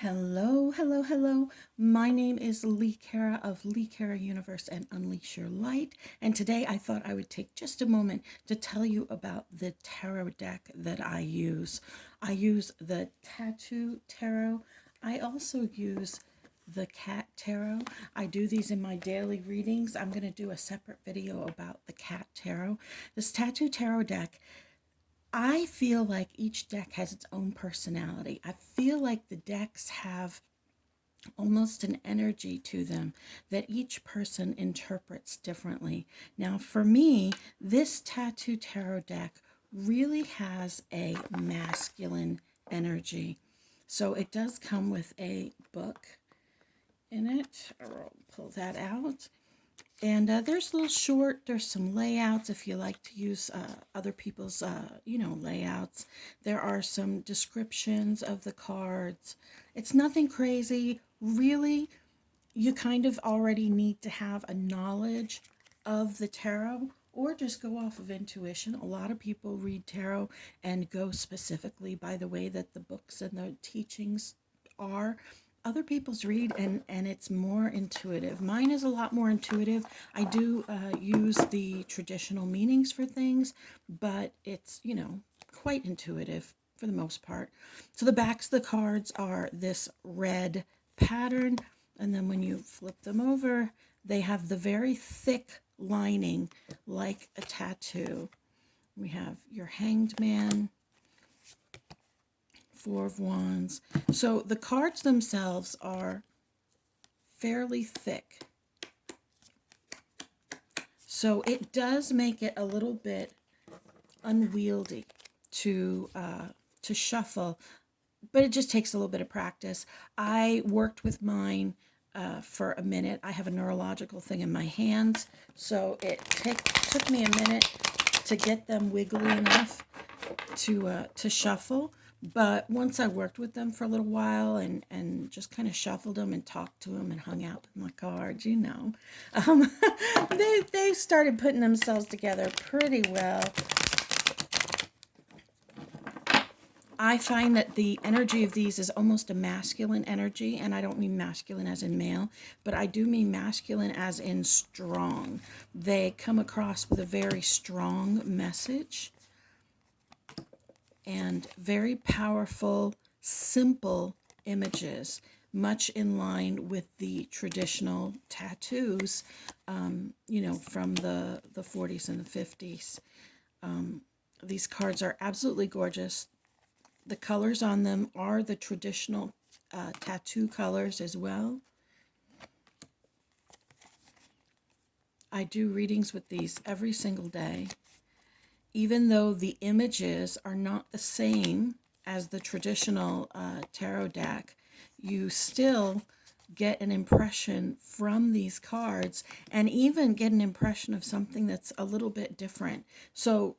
Hello, hello, hello. My name is Lee Kara of Lee Kara Universe and Unleash Your Light. And today I thought I would take just a moment to tell you about the tarot deck that I use. I use the Tattoo Tarot. I also use the Cat Tarot. I do these in my daily readings. I'm going to do a separate video about the Cat Tarot. This Tattoo Tarot deck, I feel like each deck has its own personality. I feel like the decks have almost an energy to them that each person interprets differently. Now, for me, this Tattoo Tarot deck really has a masculine energy. So it does come with a book in it. I'll pull that out. And there's a little short, there's some layouts if you like to use other people's, layouts. There are some descriptions of the cards. It's nothing crazy. Really, you kind of already need to have a knowledge of the tarot or just go off of intuition. A lot of people read tarot and go specifically by the way that the books and the teachings are. Other people's read and it's more intuitive. Mine is a lot more intuitive. I do use the traditional meanings for things, but it's, quite intuitive for the most part. So the backs of the cards are this red pattern, and then when you flip them over, they have the very thick lining like a tattoo. We have your Hanged Man, Four of Wands. So the cards themselves are fairly thick. So it does make it a little bit unwieldy to shuffle, but it just takes a little bit of practice. I worked with mine for a minute. I have a neurological thing in my hands, so it took me a minute to get them wiggly enough to shuffle. But once I worked with them for a little while and just kind of shuffled them and talked to them and hung out with my cards, um, they started putting themselves together pretty well. I find that the energy of these is almost a masculine energy, and I don't mean masculine as in male, but I do mean masculine as in strong. They come across with a very strong message and very powerful, simple images, much in line with the traditional tattoos, from the 40s and the 50s. These cards are absolutely gorgeous. The colors on them are the traditional tattoo colors as well. I do readings with these every single day. Even though the images are not the same as the traditional tarot deck, you still get an impression from these cards and even get an impression of something that's a little bit different. So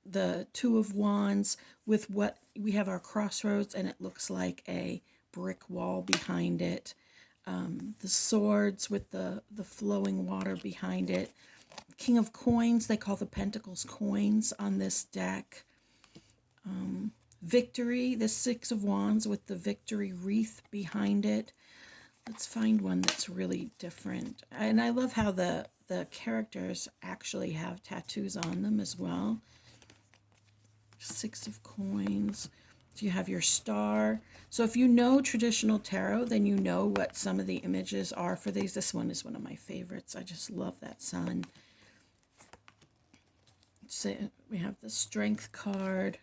the Two of Wands with what we have our crossroads, and it looks like a brick wall behind it. The swords with the flowing water behind it. King of Coins, they call the Pentacles coins on this deck. Victory, the Six of Wands with the victory wreath behind it. Let's find one that's really different. And I love how the characters actually have tattoos on them as well. Six of Coins. So you have your star. So if you know traditional tarot, then you know what some of the images are for these. This one is one of my favorites. I just love that sun. So we have the Strength card.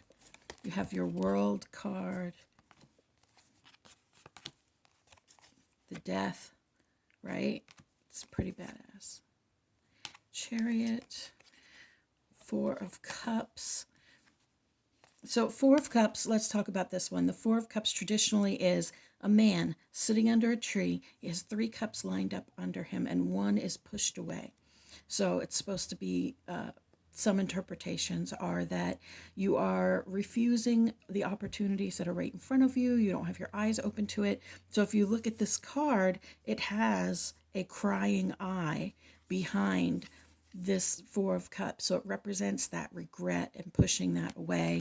You have your World card. The Death, right? It's pretty badass. Chariot. Four of Cups. So Four of Cups, let's talk about this one. The Four of Cups traditionally is a man sitting under a tree. He has three cups lined up under him, and one is pushed away. So it's supposed to be, some interpretations are that you are refusing the opportunities that are right in front of you. You don't have your eyes open to it. So if you look at this card, it has a crying eye behind this Four of Cups. So it represents that regret and pushing that away.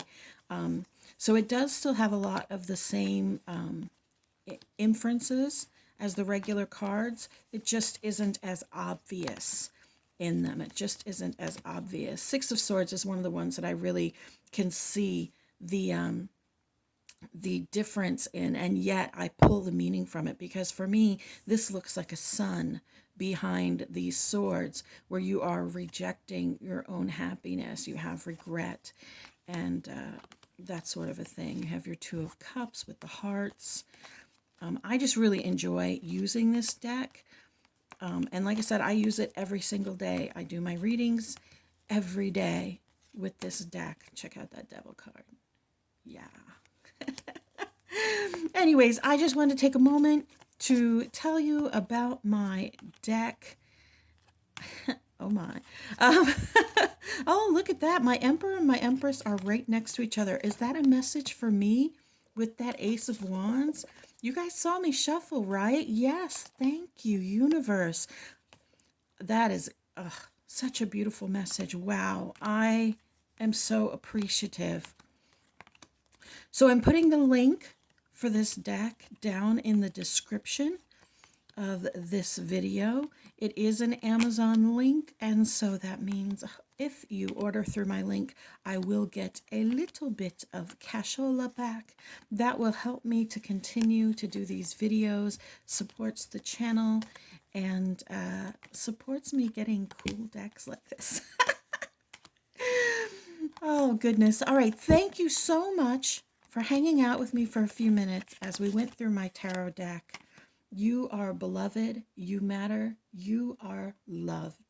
So it does still have a lot of the same inferences as the regular cards. It just isn't as obvious in them. It just isn't as obvious. Six of Swords is one of the ones that I really can see the difference in, and yet I pull the meaning from it, because for me this looks like a sun behind these swords, where you are rejecting your own happiness, you have regret, and that sort of a thing. You have your Two of Cups with the hearts. I just really enjoy using this deck, and like I said, I use it every single day. I do my readings every day with this deck. Check out that devil card. Yeah. Anyways, I just wanted to take a moment to tell you about my deck. Oh my. Oh, look at that. My Emperor and my Empress are right next to each other. Is that a message for me with that Ace of Wands? You guys saw me shuffle, right? Yes. Thank you, universe. That is such a beautiful message. Wow. I am so appreciative. So I'm putting the link for this deck down in the description of this video. It is an Amazon link, and so that means if you order through my link, I will get a little bit of cashola back. That will help me to continue to do these videos, supports the channel, and supports me getting cool decks like this. Oh, goodness. All right. Thank you so much for hanging out with me for a few minutes as we went through my tarot deck. You are beloved. You matter. You are loved.